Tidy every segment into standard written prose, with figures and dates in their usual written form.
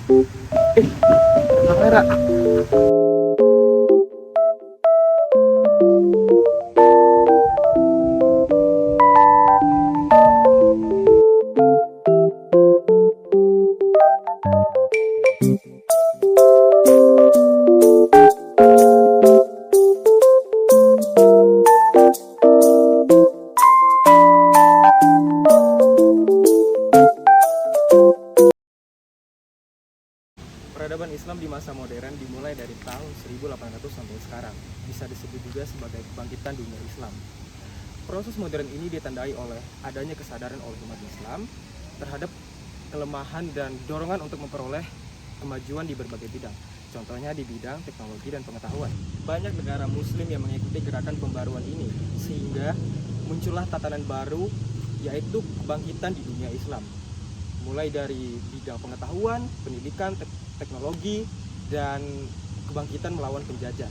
Kamera. Peradaban Islam di masa modern dimulai dari tahun 1800 sampai sekarang. Bisa disebut juga sebagai kebangkitan dunia Islam. Proses modern ini ditandai oleh adanya kesadaran oleh umat Islam terhadap kelemahan dan dorongan untuk memperoleh kemajuan di berbagai bidang. Contohnya di bidang teknologi dan pengetahuan. Banyak negara muslim yang mengikuti gerakan pembaruan ini, sehingga muncullah tatanan baru, yaitu kebangkitan di dunia Islam. Mulai dari bidang pengetahuan, pendidikan, teknologi, dan kebangkitan melawan penjajah.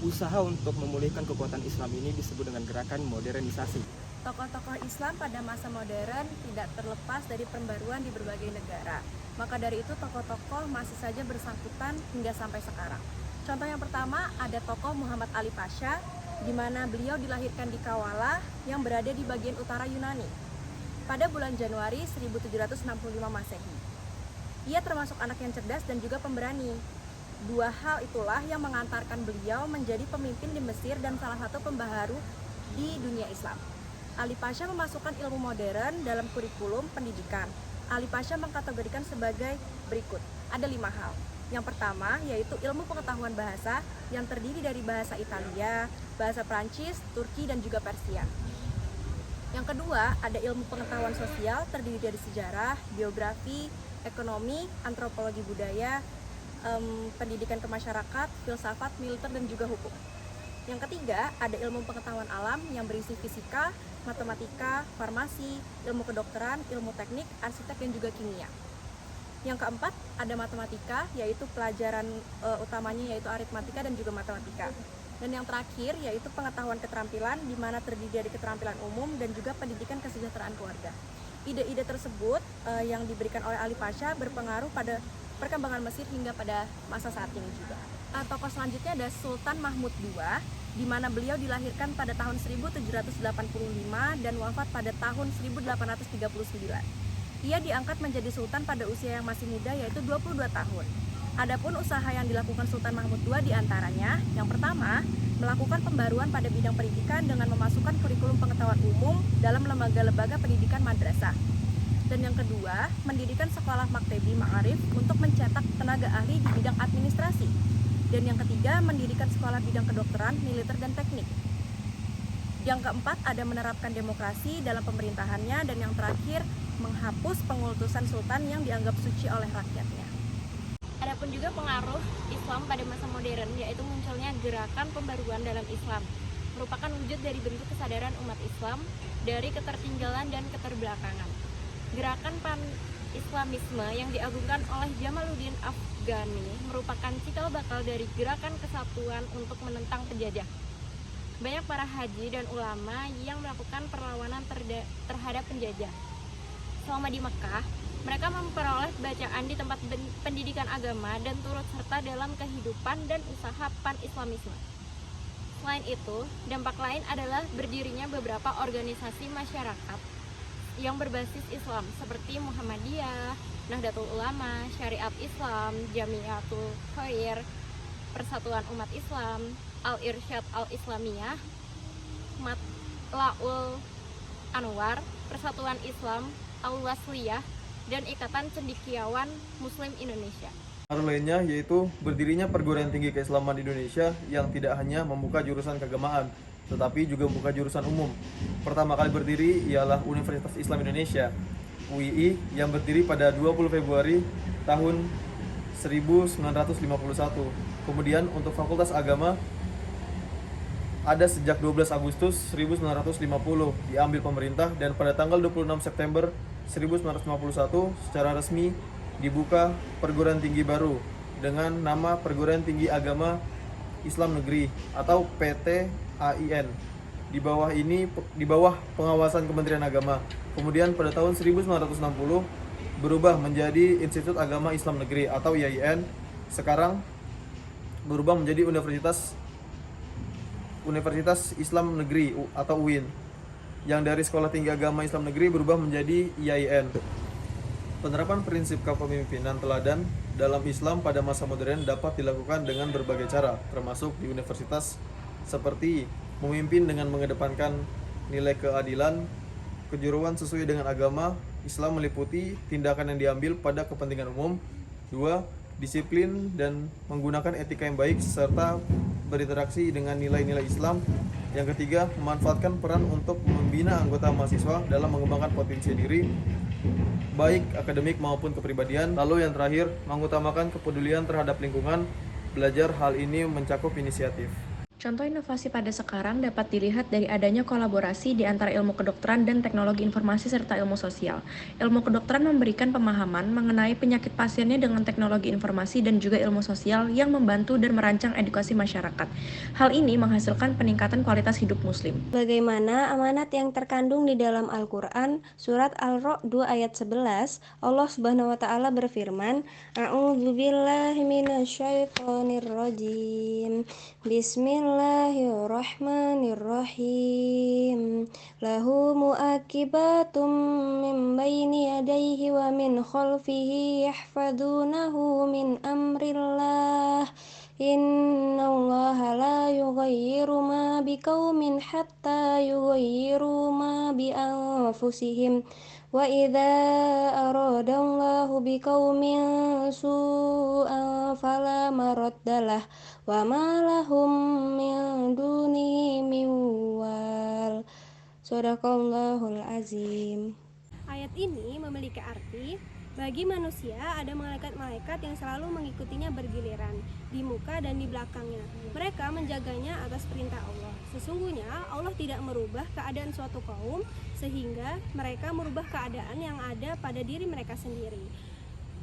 Usaha untuk memulihkan kekuatan Islam ini disebut dengan gerakan modernisasi. Tokoh-tokoh Islam pada masa modern tidak terlepas dari pembaruan di berbagai negara. Maka dari itu tokoh-tokoh masih saja bersangkutan hingga sampai sekarang. Contoh yang pertama ada tokoh Muhammad Ali Pasha, di mana beliau dilahirkan di Kawala yang berada di bagian utara Yunani pada bulan Januari 1765 Masehi. Ia termasuk anak yang cerdas dan juga pemberani. Dua hal itulah yang mengantarkan beliau menjadi pemimpin di Mesir dan salah satu pembaharu di dunia Islam. Ali Pasha memasukkan ilmu modern dalam kurikulum pendidikan. Ali Pasha mengkategorikan sebagai berikut. Ada 5 hal. Yang pertama yaitu ilmu pengetahuan bahasa yang terdiri dari bahasa Italia, bahasa Prancis, Turki, dan juga Persia. Yang kedua, ada ilmu pengetahuan sosial terdiri dari sejarah, geografi, ekonomi, antropologi budaya, pendidikan kemasyarakat, filsafat, militer, dan juga hukum. Yang ketiga, ada ilmu pengetahuan alam yang berisi fisika, matematika, farmasi, ilmu kedokteran, ilmu teknik, arsitek, dan juga kimia. Yang keempat, ada matematika, yaitu pelajaran utamanya yaitu aritmatika dan juga matematika. Dan yang terakhir yaitu pengetahuan keterampilan, di mana terdiri dari keterampilan umum dan juga pendidikan kesejahteraan keluarga. Ide-ide tersebut yang diberikan oleh Ali Pasha berpengaruh pada perkembangan Mesir hingga pada masa saat ini juga. Tokoh selanjutnya ada Sultan Mahmud II, di mana beliau dilahirkan pada tahun 1785 dan wafat pada tahun 1839. Ia diangkat menjadi sultan pada usia yang masih muda yaitu 22 tahun. Adapun usaha yang dilakukan Sultan Mahmud II diantaranya, yang pertama, melakukan pembaruan pada bidang pendidikan dengan memasukkan kurikulum pengetahuan umum dalam lembaga-lembaga pendidikan madrasah. Dan yang kedua, mendirikan sekolah maktebi ma'arif untuk mencetak tenaga ahli di bidang administrasi. Dan yang ketiga, mendirikan sekolah bidang kedokteran, militer, dan teknik. Yang keempat, ada menerapkan demokrasi dalam pemerintahannya. Dan yang terakhir, menghapus pengultusan sultan yang dianggap suci oleh rakyatnya. Adapun juga pengaruh Islam pada masa modern, yaitu munculnya gerakan pembaruan dalam Islam, merupakan wujud dari bentuk kesadaran umat Islam dari ketertinggalan dan keterbelakangan. Gerakan pan-Islamisme yang diagungkan oleh Jamaluddin Afghani merupakan cikal bakal dari gerakan kesatuan untuk menentang penjajah. Banyak para haji dan ulama yang melakukan perlawanan terhadap penjajah. Selama di Mekah, mereka memperoleh bacaan di tempat pendidikan agama dan turut serta dalam kehidupan dan usaha pan-Islamisme. Selain itu, dampak lain adalah berdirinya beberapa organisasi masyarakat yang berbasis Islam seperti Muhammadiyah, Nahdlatul Ulama, Syariat Islam, Jamiatul Khair, Persatuan Umat Islam, Al-Irsyad Al-Islamiyah, Matlaul Anwar, Persatuan Islam Al-Wasliyah, dan Ikatan Cendekiawan Muslim Indonesia. Pengaruh lainnya yaitu berdirinya perguruan tinggi keislaman di Indonesia yang tidak hanya membuka jurusan keagamaan, tetapi juga membuka jurusan umum. Pertama kali berdiri ialah Universitas Islam Indonesia, UII, yang berdiri pada 20 Februari tahun 1951. Kemudian untuk Fakultas Agama ada sejak 12 Agustus 1950 diambil pemerintah, dan pada tanggal 26 September 1951 secara resmi dibuka perguruan tinggi baru dengan nama Perguruan Tinggi Agama Islam Negeri atau PTAIN. Di bawah pengawasan Kementerian Agama. Kemudian pada tahun 1960 berubah menjadi Institut Agama Islam Negeri atau IAIN, sekarang berubah menjadi Universitas Islam Negeri atau UIN, yang dari Sekolah Tinggi Agama Islam Negeri berubah menjadi IAIN. Penerapan prinsip kepemimpinan teladan dalam Islam pada masa modern dapat dilakukan dengan berbagai cara, termasuk di universitas, seperti memimpin dengan mengedepankan nilai keadilan, kejuruan sesuai dengan agama Islam meliputi tindakan yang diambil pada kepentingan umum. 2. Disiplin dan menggunakan etika yang baik serta berinteraksi dengan nilai-nilai Islam. Yang ketiga, memanfaatkan peran untuk membina anggota mahasiswa dalam mengembangkan potensi diri, baik akademik maupun kepribadian. Lalu yang terakhir, mengutamakan kepedulian terhadap lingkungan. Belajar hal ini mencakup inisiatif. Contoh inovasi pada sekarang dapat dilihat dari adanya kolaborasi di antara ilmu kedokteran dan teknologi informasi serta ilmu sosial. Ilmu kedokteran memberikan pemahaman mengenai penyakit pasiennya dengan teknologi informasi dan juga ilmu sosial yang membantu dan merancang edukasi masyarakat. Hal ini menghasilkan peningkatan kualitas hidup muslim. Bagaimana amanat yang terkandung di dalam Al-Quran, surat Al-Ra' 2 ayat 11, Allah Subhanahu wa Ta'ala berfirman, A'udzubillahi minasyaitonirrajim. Bismillahirrahmanirrahim. Lahu mu'aqibatum min baini yadayhi wa min khalfihi yahfadunahu min amrillah. Innallaha la yughayyiru ma biqaumin hatta yughayyiru ma bi anfusihim. Wa idza aradallahu biqaumin su'an fala maraddalah wa ma lahum min dunihi min wal. Shadaqallahul azim. Ayat ini memiliki arti, bagi manusia ada malaikat-malaikat yang selalu mengikutinya bergiliran di muka dan di belakangnya. Mereka menjaganya atas perintah Allah. Sesungguhnya Allah tidak merubah keadaan suatu kaum sehingga mereka merubah keadaan yang ada pada diri mereka sendiri.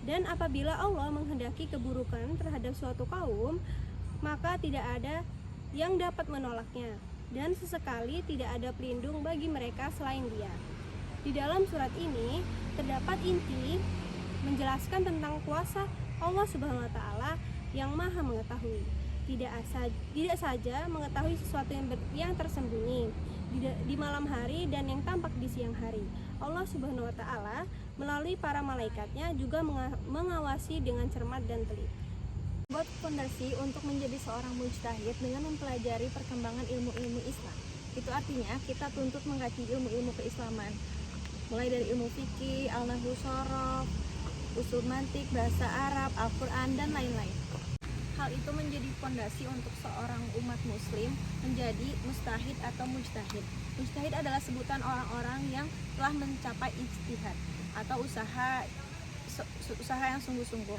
Dan apabila Allah menghendaki keburukan terhadap suatu kaum, maka tidak ada yang dapat menolaknya, dan sesekali tidak ada pelindung bagi mereka selain Dia. Di dalam surat ini terdapat inti menjelaskan tentang kuasa Allah Subhanahu wa Ta'ala yang Maha mengetahui. Tidak saja mengetahui sesuatu yang tersembunyi di malam hari dan yang tampak di siang hari. Allah Subhanahu wa Ta'ala melalui para malaikatnya juga mengawasi dengan cermat dan teliti. Buat fondasi untuk menjadi seorang mujtahid dengan mempelajari perkembangan ilmu-ilmu Islam. Itu artinya kita tuntut mengkaji ilmu-ilmu keislaman, mulai dari ilmu fikih, al-nahwu shorof, usul mantik, bahasa Arab, Al-Quran, dan lain-lain. Hal itu menjadi fondasi untuk seorang umat muslim menjadi mustahid atau mujtahid. Mujtahid adalah sebutan orang-orang yang telah mencapai ijtihad atau usaha yang sungguh-sungguh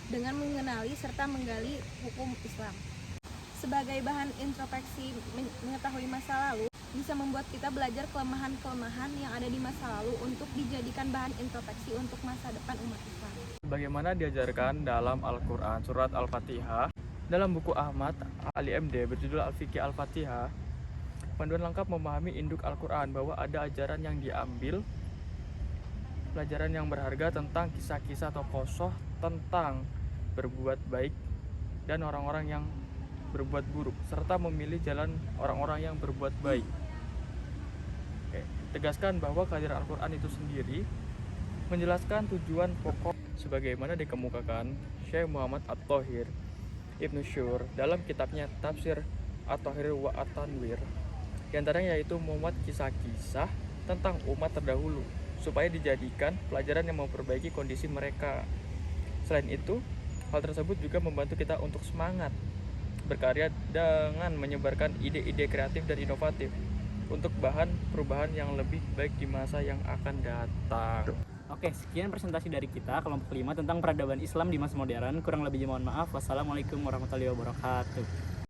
dengan mengenali serta menggali hukum Islam. Sebagai bahan introspeksi mengetahui masa lalu, bisa membuat kita belajar kelemahan-kelemahan yang ada di masa lalu untuk dijadikan bahan introspeksi untuk masa depan umat Islam. Bagaimana diajarkan dalam Al-Quran, surat Al-Fatihah, dalam buku Ahmad Ali MD berjudul Al-Fiqih Al-Fatihah, panduan lengkap memahami induk Al-Quran, bahwa ada ajaran yang diambil, pelajaran yang berharga tentang kisah-kisah tokoh tentang berbuat baik dan orang-orang yang berbuat buruk, serta memilih jalan orang-orang yang berbuat baik. Tegaskan bahwa kehadiran Al-Quran itu sendiri menjelaskan tujuan pokok sebagaimana dikemukakan Syekh Muhammad At-Thahir Ibnu Syur dalam kitabnya Tafsir At-Thahir wa At-Tanwir. Di antaranya yaitu memuat kisah-kisah tentang umat terdahulu supaya dijadikan pelajaran yang memperbaiki kondisi mereka. Selain itu, hal tersebut juga membantu kita untuk semangat berkarya dengan menyebarkan ide-ide kreatif dan inovatif untuk bahan perubahan yang lebih baik di masa yang akan datang. Oke, sekian presentasi dari kita kelompok 5 tentang peradaban Islam di masa modern. Kurang lebihnya mohon maaf. Wassalamualaikum warahmatullahi wabarakatuh.